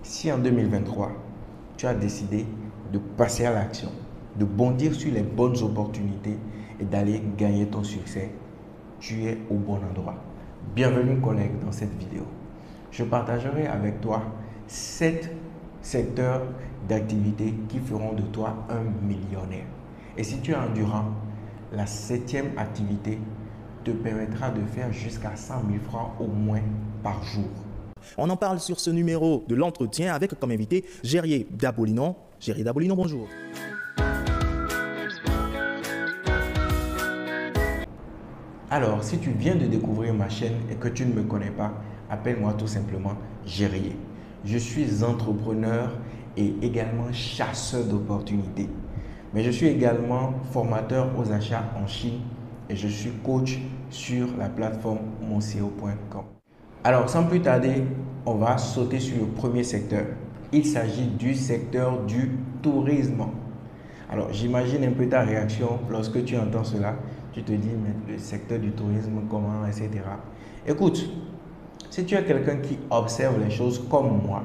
Si en 2023, tu as décidé de passer à l'action, de bondir sur les bonnes opportunités et d'aller gagner ton succès, tu es au bon endroit. Bienvenue collègue dans cette vidéo. Je partagerai avec toi 7 secteurs d'activité qui feront de toi un millionnaire. Et si tu es endurant, la 7e activité te permettra de faire jusqu'à 100 000 francs au moins par jour. On en parle sur ce numéro de l'entretien avec comme invité Gérier Dabolinon. Gérier Dabolinon, bonjour. Alors, si tu viens de découvrir ma chaîne et que tu ne me connais pas, appelle-moi tout simplement Gérier. Je suis entrepreneur et également chasseur d'opportunités. Mais je suis également formateur aux achats en Chine et je suis coach sur la plateforme monceo.com. Alors, sans plus tarder, on va sauter sur le premier secteur. Il s'agit du secteur du tourisme. Alors, j'imagine un peu ta réaction lorsque tu entends cela. Tu te dis, mais le secteur du tourisme, comment, etc. Écoute, si tu es quelqu'un qui observe les choses comme moi,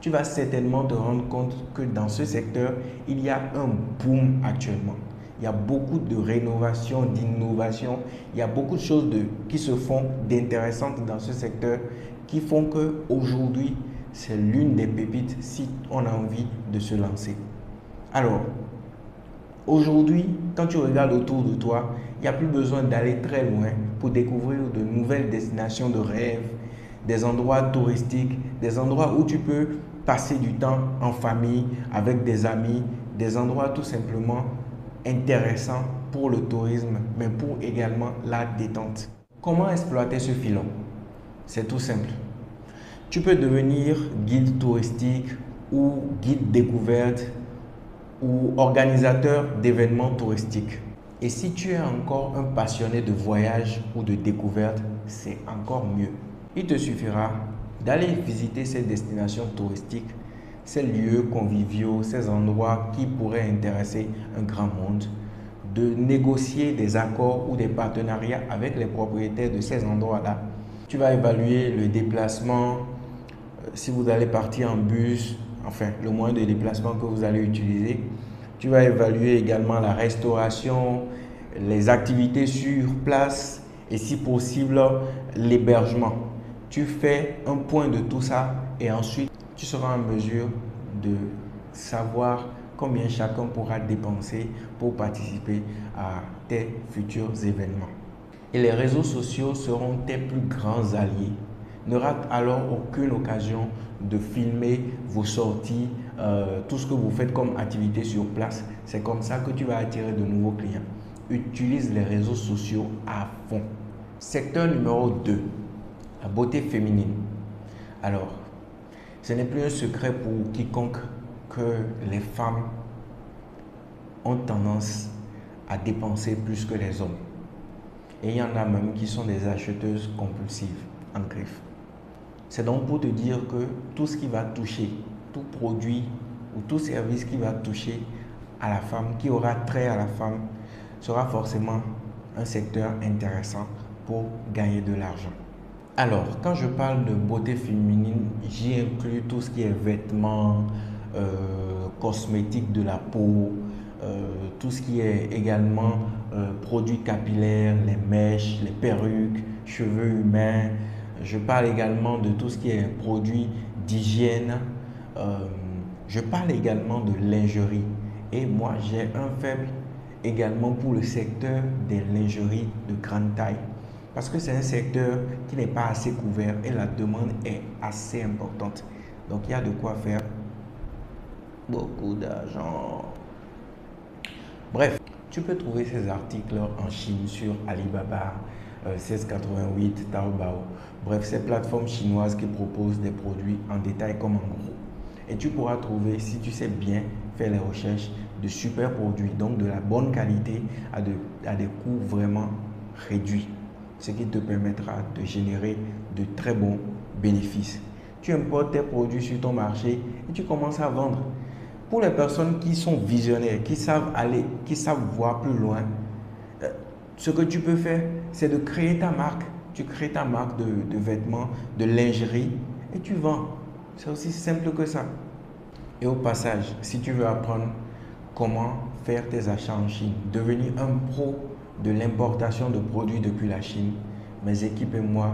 tu vas certainement te rendre compte que dans ce secteur, il y a un boom actuellement. Il y a beaucoup de rénovation, d'innovation. Il y a beaucoup de choses qui se font d'intéressantes dans ce secteur qui font qu'aujourd'hui, c'est l'une des pépites si on a envie de se lancer. Alors, aujourd'hui, quand tu regardes autour de toi, il n'y a plus besoin d'aller très loin pour découvrir de nouvelles destinations de rêve, des endroits touristiques, des endroits où tu peux passer du temps en famille, avec des amis, des endroits tout simplement intéressants pour le tourisme, mais pour également la détente. Comment exploiter ce filon? C'est tout simple. Tu peux devenir guide touristique ou guide découverte ou organisateur d'événements touristiques. Et si tu es encore un passionné de voyage ou de découverte, c'est encore mieux. Il te suffira d'aller visiter ces destinations touristiques, ces lieux conviviaux, ces endroits qui pourraient intéresser un grand monde, de négocier des accords ou des partenariats avec les propriétaires de ces endroits-là. Tu vas évaluer le déplacement, si vous allez partir en bus, enfin le moyen de déplacement que vous allez utiliser. Tu vas évaluer également la restauration, les activités sur place et si possible l'hébergement. Tu fais un point de tout ça et ensuite tu seras en mesure de savoir combien chacun pourra dépenser pour participer à tes futurs événements. Et les réseaux sociaux seront tes plus grands alliés. Ne rate alors aucune occasion de filmer vos sorties, tout ce que vous faites comme activité sur place. C'est comme ça que tu vas attirer de nouveaux clients. Utilise les réseaux sociaux à fond. Secteur numéro 2, la beauté féminine. Alors, ce n'est plus un secret pour quiconque que les femmes ont tendance à dépenser plus que les hommes. Et il y en a même qui sont des acheteuses compulsives en griffe. C'est donc pour te dire que tout ce qui va toucher, tout produit ou tout service qui va toucher à la femme, qui aura trait à la femme, sera forcément un secteur intéressant pour gagner de l'argent. Alors, quand je parle de beauté féminine, j'y inclus tout ce qui est vêtements, cosmétiques de la peau, tout ce qui est également produits capillaires, les mèches, les perruques, cheveux humains. Je parle également de tout ce qui est produits d'hygiène. Je parle également de lingerie. Et moi, j'ai un faible également pour le secteur des lingeries de grande taille. Parce que c'est un secteur qui n'est pas assez couvert et la demande est assez importante. Donc, il y a de quoi faire beaucoup d'argent. Bref, tu peux trouver ces articles en Chine sur Alibaba, 1688, Taobao. Bref, ces plateformes chinoises qui proposent des produits en détail comme en gros. Et tu pourras trouver, si tu sais bien faire les recherches, de super produits, donc de la bonne qualité à des coûts vraiment réduits. Ce qui te permettra de générer de très bons bénéfices. Tu importes tes produits sur ton marché et tu commences à vendre. Pour les personnes qui sont visionnaires, qui savent aller, qui savent voir plus loin, ce que tu peux faire, c'est de créer ta marque. Tu crées ta marque de vêtements, de lingerie et tu vends. C'est aussi simple que ça. Et au passage, si tu veux apprendre comment faire tes achats en Chine, devenir un pro de l'importation de produits depuis la Chine, mes équipes et moi,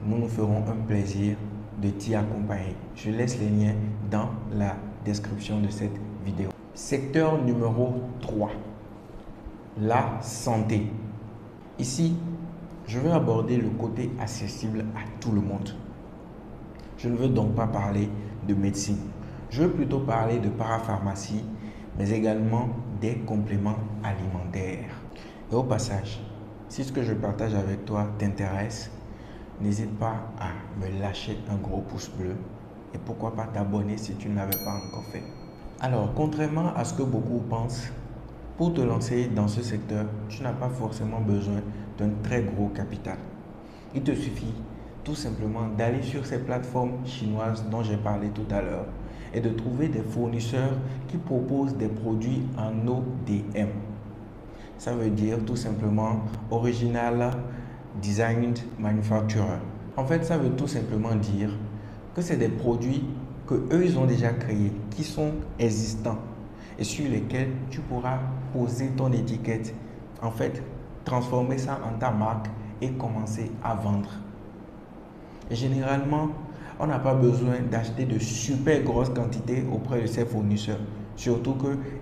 nous nous ferons un plaisir de t'y accompagner. Je laisse les liens dans la description de cette vidéo. Secteur numéro 3, la santé. Ici, je vais aborder le côté accessible à tout le monde. Je ne veux donc pas parler de médecine. Je veux plutôt parler de parapharmacie, mais également des compléments alimentaires. Et au passage, si ce que je partage avec toi t'intéresse, n'hésite pas à me lâcher un gros pouce bleu et pourquoi pas t'abonner si tu ne l'avais pas encore fait. Alors, contrairement à ce que beaucoup pensent, pour te lancer dans ce secteur, tu n'as pas forcément besoin d'un très gros capital. Il te suffit tout simplement d'aller sur ces plateformes chinoises dont j'ai parlé tout à l'heure et de trouver des fournisseurs qui proposent des produits en ODM. Ça veut dire tout simplement Original Designed Manufacturer. En fait, ça veut tout simplement dire que c'est des produits que eux ils ont déjà créés, qui sont existants et sur lesquels tu pourras poser ton étiquette. En fait, transformer ça en ta marque et commencer à vendre. Et généralement, on n'a pas besoin d'acheter de super grosses quantités auprès de ces fournisseurs. Surtout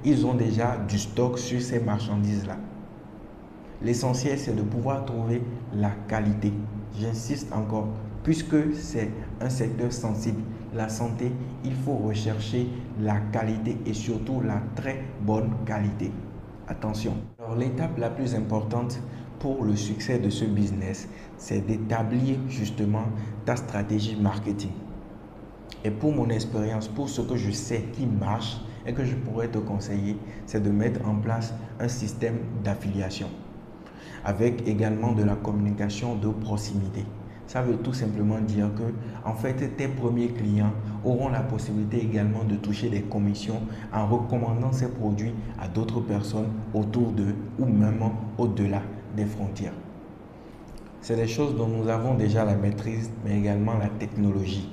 qu'ils ont déjà du stock sur ces marchandises-là. L'essentiel, c'est de pouvoir trouver la qualité. J'insiste encore, puisque c'est un secteur sensible, la santé, il faut rechercher la qualité et surtout la très bonne qualité. Attention. Alors, l'étape la plus importante pour le succès de ce business, c'est d'établir justement ta stratégie marketing. Et pour mon expérience, pour ce que je sais qui marche et que je pourrais te conseiller, c'est de mettre en place un système d'affiliation avec également de la communication de proximité. Ça veut tout simplement dire que en fait, tes premiers clients auront la possibilité également de toucher des commissions en recommandant ces produits à d'autres personnes autour d'eux ou même au-delà des frontières. C'est des choses dont nous avons déjà la maîtrise, mais également la technologie.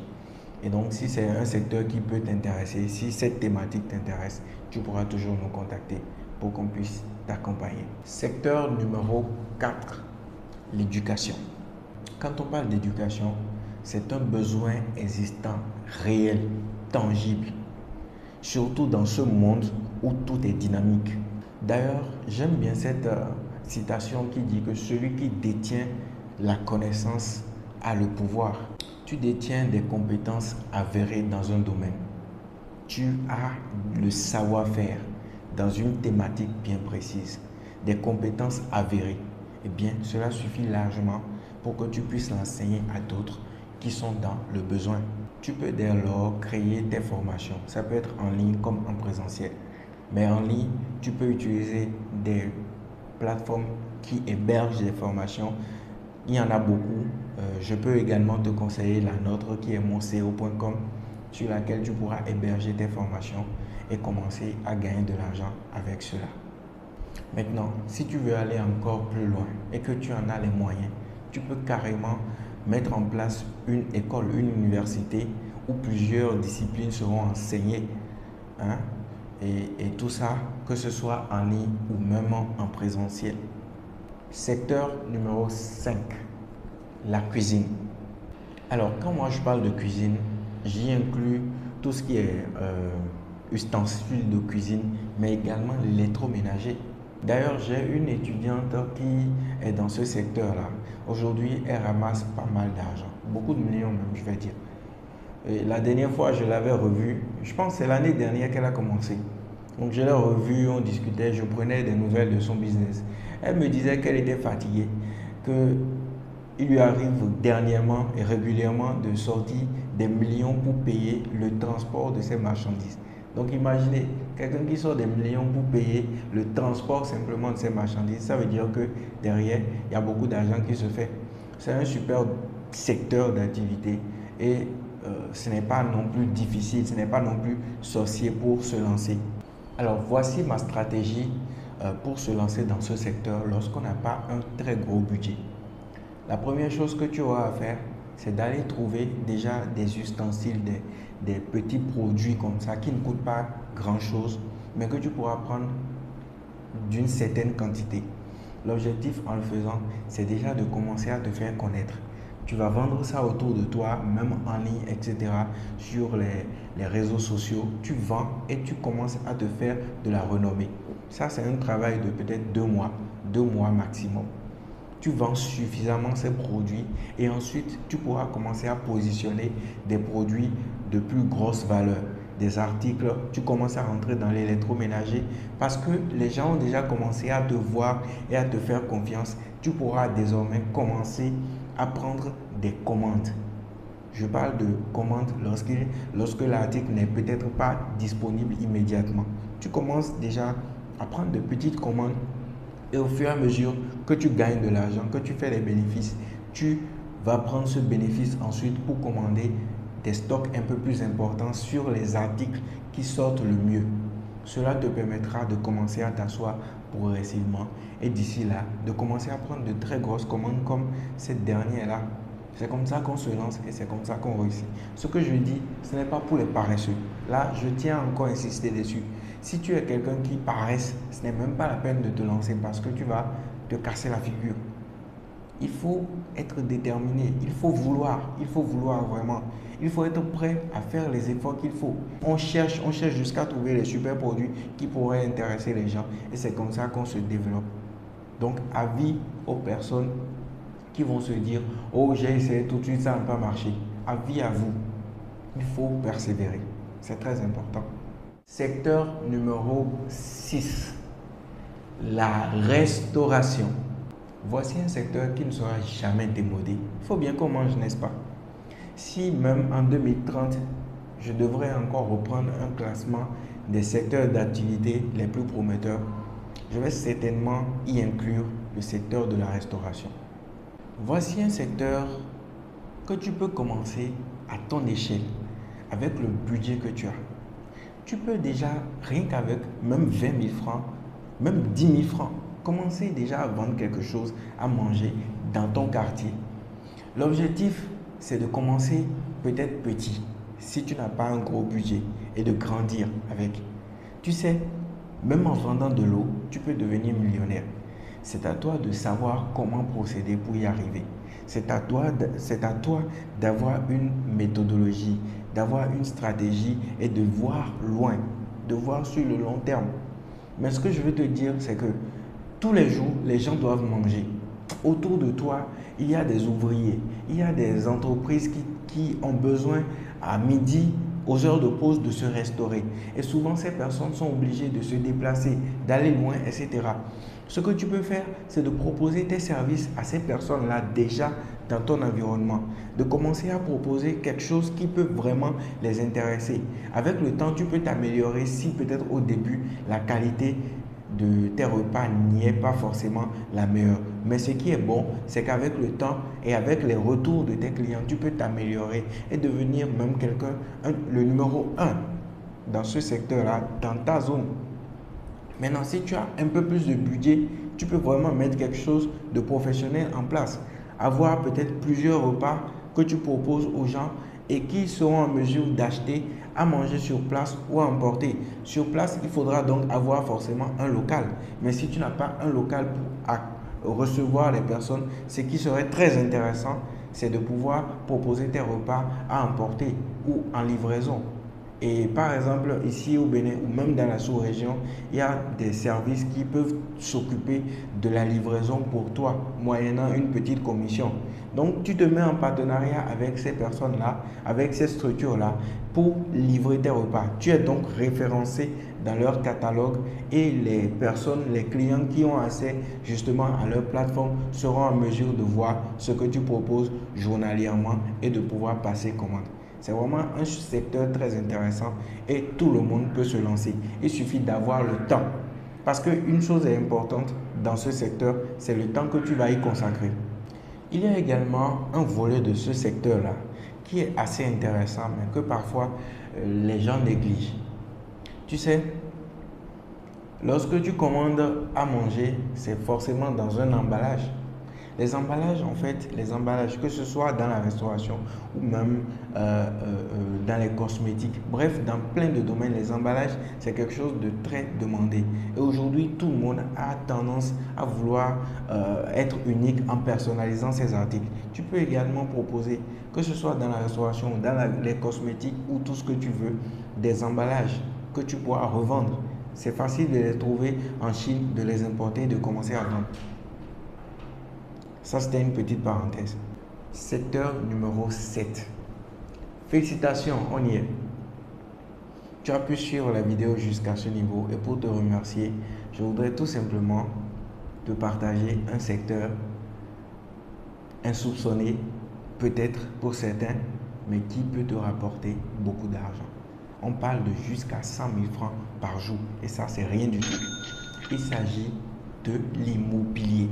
Et donc, si c'est un secteur qui peut t'intéresser, si cette thématique t'intéresse, tu pourras toujours nous contacter pour qu'on puisse t'accompagner. Secteur numéro 4, l'éducation. Quand on parle d'éducation, c'est un besoin existant, réel, tangible, surtout dans ce monde où tout est dynamique. D'ailleurs, j'aime bien cette citation qui dit que celui qui détient la connaissance a le pouvoir. Tu détiens des compétences avérées dans un domaine. Tu as le savoir-faire dans une thématique bien précise, des compétences avérées. Eh bien, cela suffit largement pour que tu puisses l'enseigner à d'autres qui sont dans le besoin. Tu peux dès lors créer tes formations. Ça peut être en ligne comme en présentiel. Mais en ligne, tu peux utiliser des plateformes qui hébergent des formations. Il y en a beaucoup. Je peux également te conseiller la nôtre qui est monco.com sur laquelle tu pourras héberger tes formations et commencer à gagner de l'argent avec cela. Maintenant, si tu veux aller encore plus loin et que tu en as les moyens, tu peux carrément mettre en place une école, une université où plusieurs disciplines seront enseignées. Et tout ça, que ce soit en ligne ou même en présentiel. Secteur numéro 5, la cuisine. Alors, quand moi je parle de cuisine, j'y inclus tout ce qui est ustensiles de cuisine, mais également l'électroménager. D'ailleurs, j'ai une étudiante qui est dans ce secteur-là. Aujourd'hui, elle ramasse pas mal d'argent, beaucoup de millions même, je vais dire. Et la dernière fois, je l'avais revue, je pense que c'est l'année dernière qu'elle a commencé. Donc, je l'ai revue, on discutait, je prenais des nouvelles de son business. Elle me disait qu'elle était fatiguée, qu'il lui arrive dernièrement et régulièrement de sortir des millions pour payer le transport de ses marchandises. Donc imaginez, quelqu'un qui sort des millions pour payer le transport simplement de ses marchandises, ça veut dire que derrière, il y a beaucoup d'argent qui se fait. C'est un super secteur d'activité et ce n'est pas non plus difficile, ce n'est pas non plus sorcier pour se lancer. Alors voici ma stratégie pour se lancer dans ce secteur lorsqu'on n'a pas un très gros budget. La première chose que tu auras à faire, c'est d'aller trouver déjà des ustensiles, des petits produits comme ça qui ne coûtent pas grand-chose, mais que tu pourras prendre d'une certaine quantité. L'objectif en le faisant, c'est déjà de commencer à te faire connaître. Tu vas vendre ça autour de toi, même en ligne, etc. Sur les réseaux sociaux. Tu vends et tu commences à te faire de la renommée. Ça, c'est un travail de peut-être 2 mois maximum. Tu vends suffisamment ces produits et ensuite, tu pourras commencer à positionner des produits de plus grosse valeur. Des articles, tu commences à rentrer dans l'électroménager parce que les gens ont déjà commencé à te voir et à te faire confiance. Tu pourras désormais commencer à prendre des commandes. Je parle de commandes lorsque l'article n'est peut-être pas disponible immédiatement. Tu commences déjà à prendre de petites commandes et au fur et à mesure que tu gagnes de l'argent, que tu fais des bénéfices, tu vas prendre ce bénéfice ensuite pour commander des stocks un peu plus importants sur les articles qui sortent le mieux. Cela te permettra de commencer à t'asseoir progressivement et d'ici là, de commencer à prendre de très grosses commandes comme cette dernière-là. C'est comme ça qu'on se lance et c'est comme ça qu'on réussit. Ce que je dis, ce n'est pas pour les paresseux. Là, je tiens encore à insister dessus. Si tu es quelqu'un qui paresse, ce n'est même pas la peine de te lancer parce que tu vas te casser la figure. Il faut être déterminé, il faut vouloir vraiment. Il faut être prêt à faire les efforts qu'il faut. On cherche jusqu'à trouver les super produits qui pourraient intéresser les gens et c'est comme ça qu'on se développe. Donc, avis aux personnes qui vont se dire « Oh, j'ai essayé tout de suite, ça n'a pas marché ». Avis à vous, il faut persévérer. C'est très important. Secteur numéro 6, la restauration. Voici un secteur qui ne sera jamais démodé. Il faut bien qu'on mange, n'est-ce pas? Si même en 2030, je devrais encore reprendre un classement des secteurs d'activité les plus prometteurs, je vais certainement y inclure le secteur de la restauration. Voici un secteur que tu peux commencer à ton échelle, avec le budget que tu as. Tu peux déjà, rien qu'avec même 20 000 francs, même 10 000 francs, commencer déjà à vendre quelque chose à manger dans ton quartier. L'objectif, c'est de commencer peut-être petit, si tu n'as pas un gros budget, et de grandir avec. Tu sais, même en vendant de l'eau, tu peux devenir millionnaire. C'est à toi de savoir comment procéder pour y arriver. C'est à toi d'avoir une méthodologie, d'avoir une stratégie et de voir loin, de voir sur le long terme. Mais ce que je veux te dire, c'est que tous les jours, les gens doivent manger. Autour de toi, il y a des ouvriers, il y a des entreprises qui ont besoin à midi, aux heures de pause, de se restaurer. Et souvent, ces personnes sont obligées de se déplacer, d'aller loin, etc. Ce que tu peux faire, c'est de proposer tes services à ces personnes-là déjà dans ton environnement. De commencer à proposer quelque chose qui peut vraiment les intéresser. Avec le temps, tu peux t'améliorer si peut-être au début, la qualité de tes repas n'y est pas forcément la meilleure. Mais ce qui est bon, c'est qu'avec le temps et avec les retours de tes clients, tu peux t'améliorer et devenir même quelqu'un, le numéro 1 dans ce secteur-là, dans ta zone. Maintenant, si tu as un peu plus de budget, tu peux vraiment mettre quelque chose de professionnel en place. Avoir peut-être plusieurs repas que tu proposes aux gens et qui seront en mesure d'acheter à manger sur place ou à emporter. Sur place, il faudra donc avoir forcément un local. Mais si tu n'as pas un local pour recevoir les personnes, ce qui serait très intéressant, c'est de pouvoir proposer tes repas à emporter ou en livraison. Et par exemple, ici au Bénin ou même dans la sous-région, il y a des services qui peuvent s'occuper de la livraison pour toi, moyennant une petite commission. Donc, tu te mets en partenariat avec ces personnes-là, avec ces structures-là, pour livrer tes repas. Tu es donc référencé dans leur catalogue et les personnes, les clients qui ont accès justement à leur plateforme seront en mesure de voir ce que tu proposes journalièrement et de pouvoir passer commande. C'est vraiment un secteur très intéressant et tout le monde peut se lancer. Il suffit d'avoir le temps. Parce qu'une chose est importante dans ce secteur, c'est le temps que tu vas y consacrer. Il y a également un volet de ce secteur-là qui est assez intéressant, mais que parfois les gens négligent. Tu sais, lorsque tu commandes à manger, c'est forcément dans un emballage. Les emballages, en fait, les emballages, que ce soit dans la restauration ou même dans les cosmétiques, bref, dans plein de domaines, les emballages, c'est quelque chose de très demandé. Et aujourd'hui, tout le monde a tendance à vouloir être unique en personnalisant ses articles. Tu peux également proposer, que ce soit dans la restauration, dans les cosmétiques ou tout ce que tu veux, des emballages que tu pourras revendre. C'est facile de les trouver en Chine, de les importer et de commencer à vendre. Ça, c'était une petite parenthèse. Secteur numéro 7. Félicitations, on y est. Tu as pu suivre la vidéo jusqu'à ce niveau et pour te remercier, je voudrais tout simplement te partager un secteur insoupçonné, peut-être pour certains, mais qui peut te rapporter beaucoup d'argent. On parle de jusqu'à 100 000 francs par jour et ça, c'est rien du tout. Il s'agit de l'immobilier.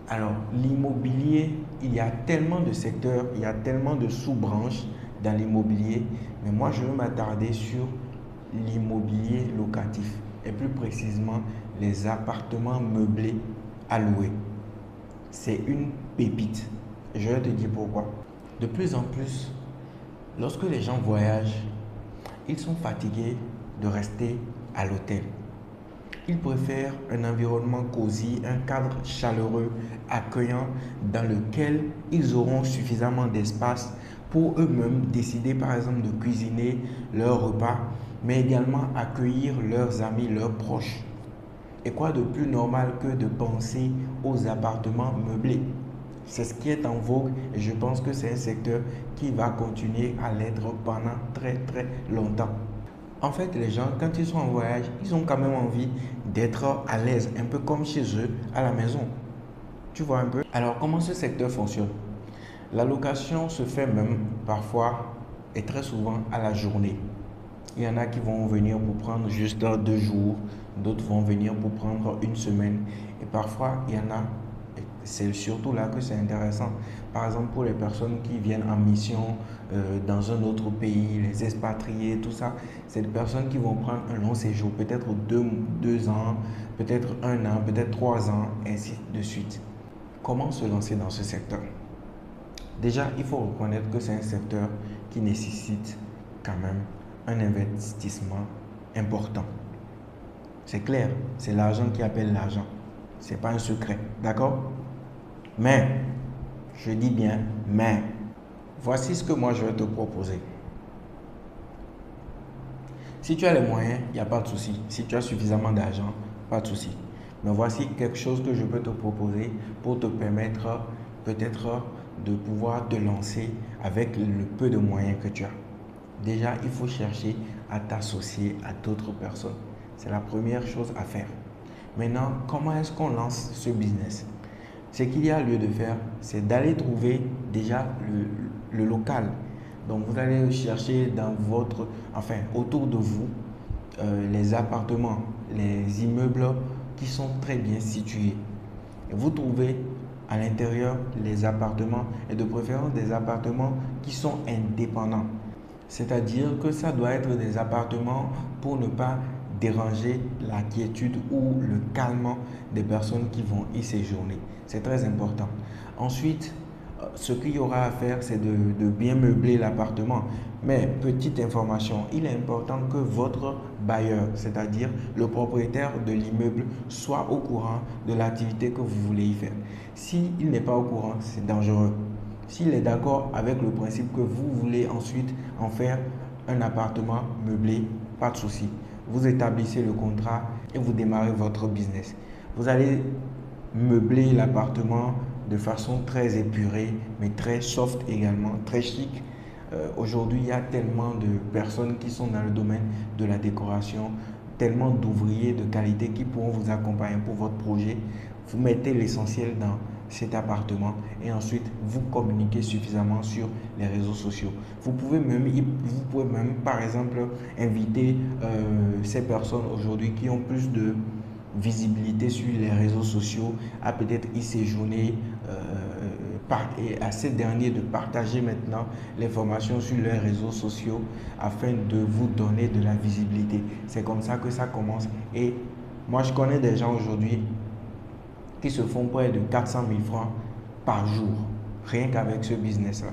Alors, l'immobilier, il y a tellement de secteurs, il y a tellement de sous-branches dans l'immobilier, mais moi, je veux m'attarder sur l'immobilier locatif et plus précisément les appartements meublés à louer. C'est une pépite. Je vais te dire pourquoi. De plus en plus, lorsque les gens voyagent, ils sont fatigués de rester à l'hôtel. Ils préfèrent un environnement cosy, un cadre chaleureux, accueillant, dans lequel ils auront suffisamment d'espace pour eux-mêmes décider par exemple de cuisiner leur repas, mais également accueillir leurs amis, leurs proches. Et quoi de plus normal que de penser aux appartements meublés? C'est ce qui est en vogue et je pense que c'est un secteur qui va continuer à l'être pendant très longtemps. En fait, les gens, quand ils sont en voyage, ils ont quand même envie d'être à l'aise, un peu comme chez eux, à la maison. Tu vois un peu? Alors, comment ce secteur fonctionne? La location se fait même parfois et très souvent à la journée. Il y en a qui vont venir pour prendre juste 2 jours, d'autres vont venir pour prendre une semaine. Et parfois, il y en a, c'est surtout là que c'est intéressant. Par exemple, pour les personnes qui viennent en mission dans un autre pays, les expatriés, tout ça, c'est des personnes qui vont prendre un long séjour, peut-être 2 ans, peut-être 1 an, peut-être 3 ans, ainsi de suite. Comment se lancer dans ce secteur? Déjà, il faut reconnaître que c'est un secteur qui nécessite quand même un investissement important. C'est clair, c'est l'argent qui appelle l'argent. Ce n'est pas un secret, d'accord? Mais, je dis bien, mais, voici ce que moi je vais te proposer. Si tu as les moyens, il n'y a pas de souci. Si tu as suffisamment d'argent, pas de souci. Mais voici quelque chose que je peux te proposer pour te permettre peut-être de pouvoir te lancer avec le peu de moyens que tu as. Déjà, il faut chercher à t'associer à d'autres personnes. C'est la première chose à faire. Maintenant, comment est-ce qu'on lance ce business? Ce qu'il y a lieu de faire, c'est d'aller trouver déjà le local. Donc, vous allez chercher autour de vous, les appartements, les immeubles qui sont très bien situés. Et vous trouvez à l'intérieur les appartements et de préférence des appartements qui sont indépendants. C'est-à-dire que ça doit être des appartements pour ne pas déranger la quiétude ou le calme des personnes qui vont y séjourner. C'est très important. Ensuite, ce qu'il y aura à faire, c'est de bien meubler l'appartement. Mais petite information, il est important que votre bailleur, c'est-à-dire le propriétaire de l'immeuble, soit au courant de l'activité que vous voulez y faire. S'il n'est pas au courant, c'est dangereux. S'il est d'accord avec le principe que vous voulez ensuite en faire un appartement meublé, pas de souci. Vous établissez le contrat et vous démarrez votre business. Vous allez meubler l'appartement de façon très épurée, mais très soft également, très chic. Aujourd'hui, il y a tellement de personnes qui sont dans le domaine de la décoration, tellement d'ouvriers de qualité qui pourront vous accompagner pour votre projet. Vous mettez l'essentiel dans cet appartement et ensuite vous communiquez suffisamment sur les réseaux sociaux. Vous pouvez même par exemple inviter ces personnes aujourd'hui qui ont plus de visibilité sur les réseaux sociaux à peut-être y séjourner et à ces derniers de partager maintenant l'information sur leurs réseaux sociaux afin de vous donner de la visibilité. C'est comme ça que ça commence. Et moi je connais des gens aujourd'hui qui se font près de 400 000 francs par jour, rien qu'avec ce business-là.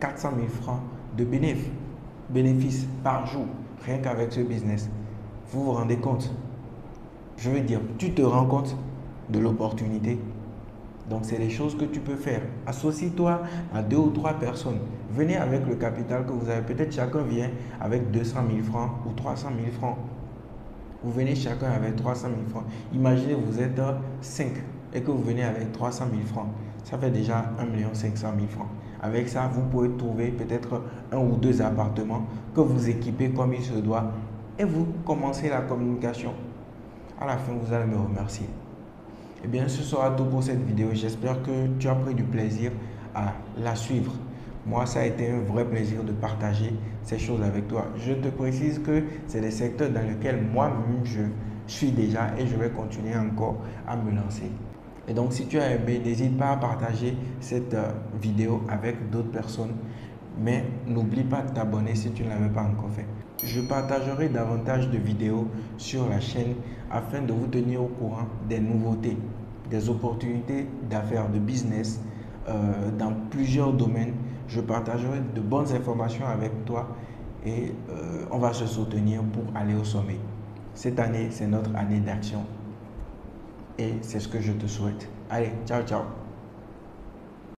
400 000 francs de bénéfices par jour, rien qu'avec ce business. Vous vous rendez compte? Je veux dire, tu te rends compte de l'opportunité? Donc, c'est des choses que tu peux faire. Associe-toi à 2 ou 3 personnes. Venez avec le capital que vous avez. Peut-être chacun vient avec 200 000 francs ou 300 000 francs. Vous venez chacun avec 300 000 francs. Imaginez, vous êtes 5 et que vous venez avec 300 000 francs. Ça fait déjà 1 500 000 francs. Avec ça, vous pouvez trouver peut-être 1 ou 2 appartements que vous équipez comme il se doit et vous commencez la communication. À la fin, vous allez me remercier. Eh bien, ce sera tout pour cette vidéo. J'espère que tu as pris du plaisir à la suivre. Moi, ça a été un vrai plaisir de partager ces choses avec toi. Je te précise que c'est des secteurs dans lesquels moi-même je suis déjà et je vais continuer encore à me lancer. Et donc, si tu as aimé, n'hésite pas à partager cette vidéo avec d'autres personnes. Mais n'oublie pas de t'abonner si tu ne l'avais pas encore fait. Je partagerai davantage de vidéos sur la chaîne afin de vous tenir au courant des nouveautés, des opportunités d'affaires, de business dans plusieurs domaines. Je partagerai de bonnes informations avec toi et on va se soutenir pour aller au sommet. Cette année, c'est notre année d'action et c'est ce que je te souhaite. Allez, ciao, ciao.